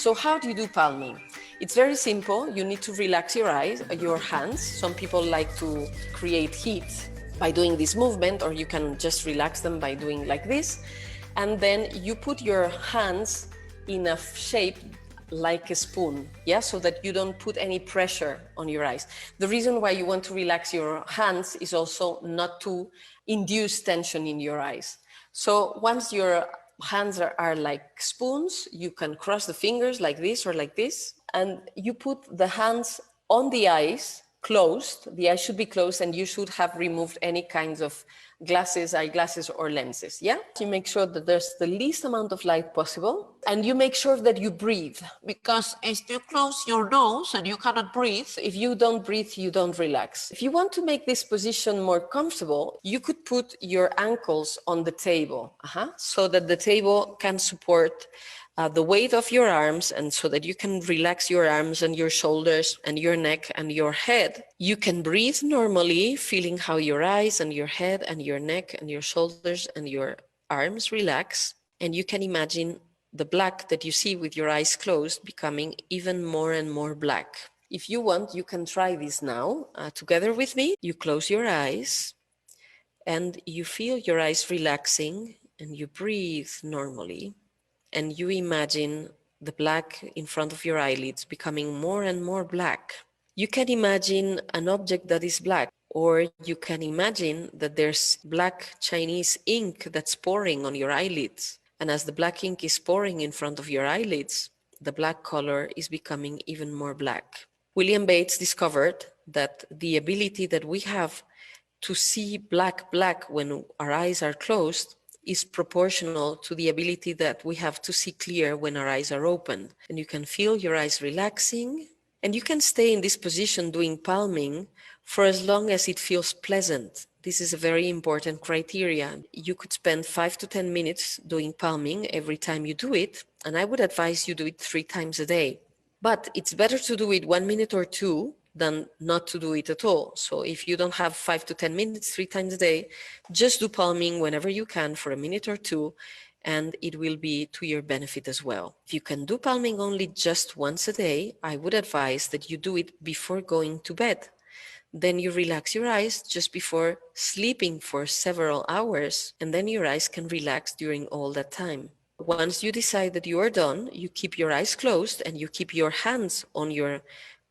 So how do you do palming? It's very simple. You need to relax your eyes, your hands. Some people like to create heat by doing this movement, or you can just relax them by doing like this. And then you put your hands in a shape like a spoon, yeah, so that you don't put any pressure on your eyes. The reason why you want to relax your hands is also not to induce tension in your eyes. So once your hands are like spoons, you can cross the fingers like this or like this, and you put the hands on the eyes closed. The eyes should be closed, and you should have removed any kinds of glasses, eyeglasses or lenses, yeah? You make sure that there's the least amount of light possible, and you make sure that you breathe, because if you close your nose and you cannot breathe, if you don't breathe, you don't relax. If you want to make this position more comfortable, you could put your ankles on the table, so that the table can support the weight of your arms, and so that you can relax your arms and your shoulders and your neck and your head. You can breathe normally, feeling how your eyes and your head and your neck and your shoulders and your arms relax. And you can imagine the black that you see with your eyes closed becoming even more and more black. If you want, you can try this now together with me. You close your eyes and you feel your eyes relaxing, and you breathe normally. And you imagine the black in front of your eyelids becoming more and more black. You can imagine an object that is black, or you can imagine that there's black Chinese ink that's pouring on your eyelids. And as the black ink is pouring in front of your eyelids, the black color is becoming even more black. William Bates discovered that the ability that we have to see black when our eyes are closed is proportional to the ability that we have to see clear when our eyes are open. And you can feel your eyes relaxing, and you can stay in this position doing palming for as long as it feels pleasant. This is a very important criteria. You could spend 5 to 10 minutes doing palming every time you do it, and I would advise you do it 3 times a day. But it's better to do it 1 minute or 2 than not to do it at all. So if you don't have 5 to 10 minutes 3 times a day, just do palming whenever you can for a minute or 2, and it will be to your benefit as well. If you can do palming only just once a day, I would advise that you do it before going to bed. Then you relax your eyes just before sleeping for several hours, and then your eyes can relax during all that time. Once you decide that you are done, you keep your eyes closed and you keep your hands on your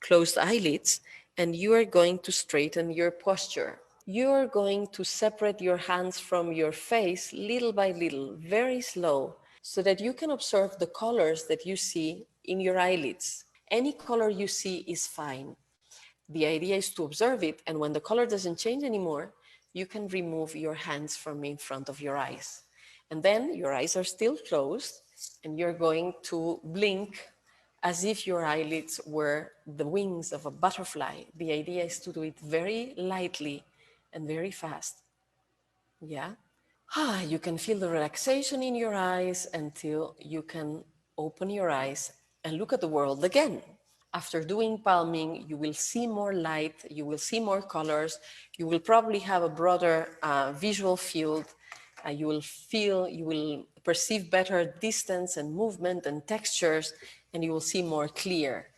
closed eyelids, and you are going to straighten your posture. You are going to separate your hands from your face little by little, very slow, so that you can observe the colors that you see in your eyelids. Any color you see is fine. The idea is to observe it, and when the color doesn't change anymore, you can remove your hands from in front of your eyes. And then your eyes are still closed, and you're going to blink as if your eyelids were the wings of a butterfly. The idea is to do it very lightly and very fast. Yeah? You can feel the relaxation in your eyes until you can open your eyes and look at the world again. After doing palming, you will see more light, you will see more colors, you will probably have a broader visual field, you will perceive better distance and movement and textures, and you will see more clear.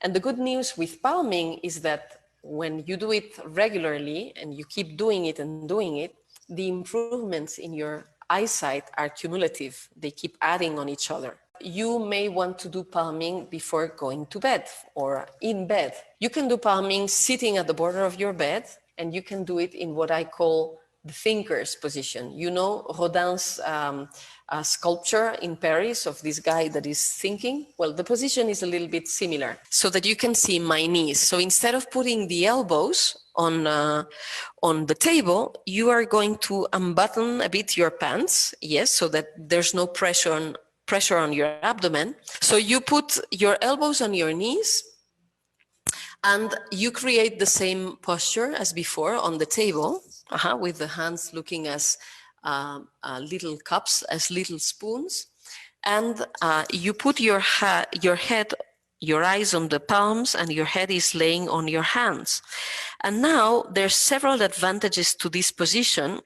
And the good news with palming is that when you do it regularly and you keep doing it and doing it, the improvements in your eyesight are cumulative. They keep adding on each other. You may want to do palming before going to bed or in bed. You can do palming sitting at the border of your bed, and you can do it in what I call the thinker's position. You know Rodin's sculpture in Paris of this guy that is thinking? Well, the position is a little bit similar, so that you can see my knees. So instead of putting the elbows on the table, you are going to unbutton a bit your pants, yes, so that there's no pressure on your abdomen. So you put your elbows on your knees, and you create the same posture as before on the table, with the hands looking as little cups, as little spoons. And you put your head, your eyes on the palms, and your head is laying on your hands. And now there's several advantages to this position.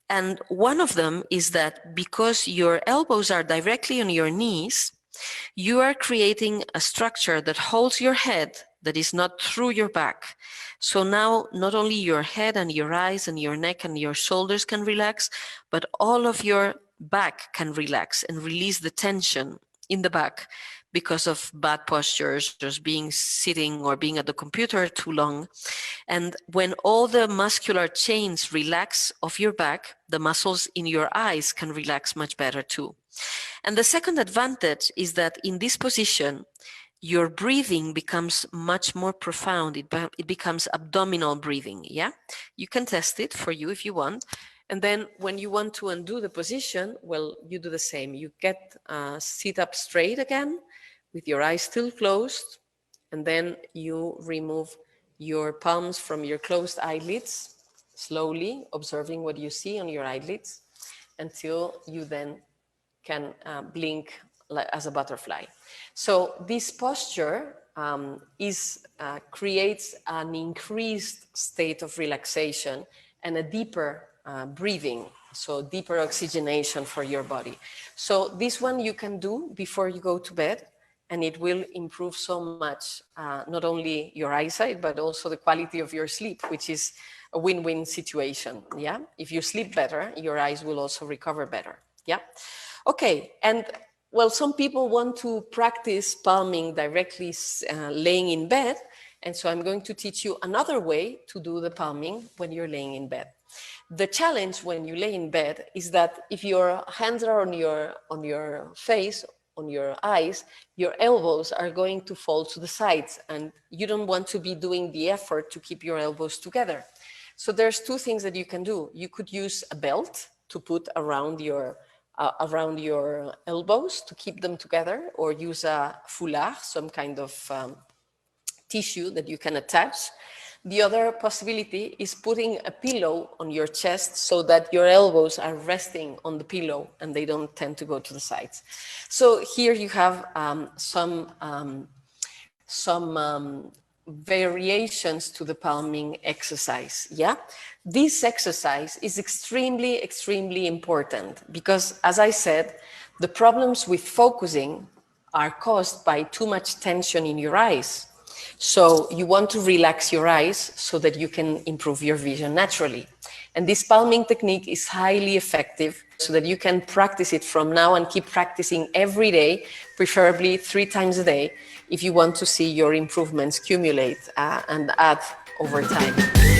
And one of them is that because your elbows are directly on your knees, You are creating a structure that holds your head, that is not through your back. So now not only your head and your eyes and your neck and your shoulders can relax, but all of your back can relax and release the tension in the back because of bad postures, just being sitting or being at the computer too long. And when all the muscular chains relax of your back, the muscles in your eyes can relax much better too. And the second advantage is that in this position, your breathing becomes much more profound. It becomes abdominal breathing, yeah? You can test it for you if you want. And then when you want to undo the position, well, you do the same. You sit up straight again with your eyes still closed, and then you remove your palms from your closed eyelids, slowly observing what you see on your eyelids until you then can blink as a butterfly. So this posture creates an increased state of relaxation and a deeper breathing, so deeper oxygenation for your body. So this one you can do before you go to bed, and it will improve so much, not only your eyesight, but also the quality of your sleep, which is a win-win situation, yeah? If you sleep better, your eyes will also recover better, yeah? Okay, and well, some people want to practice palming directly laying in bed, and so I'm going to teach you another way to do the palming when you're laying in bed. The challenge when you lay in bed is that if your hands are on your face, on your eyes, your elbows are going to fall to the sides, and you don't want to be doing the effort to keep your elbows together. So there's two things that you can do. You could use a belt to put around your elbows to keep them together, or use a foulard, some kind of tissue that you can attach. The other possibility is putting a pillow on your chest so that your elbows are resting on the pillow and they don't tend to go to the sides. So here you have some variations to the palming exercise, yeah? This exercise is extremely, extremely important because, as I said, the problems with focusing are caused by too much tension in your eyes. So you want to relax your eyes so that you can improve your vision naturally. And this palming technique is highly effective so that you can practice it from now and keep practicing every day, preferably 3 times a day, if you want to see your improvements accumulate and add over time.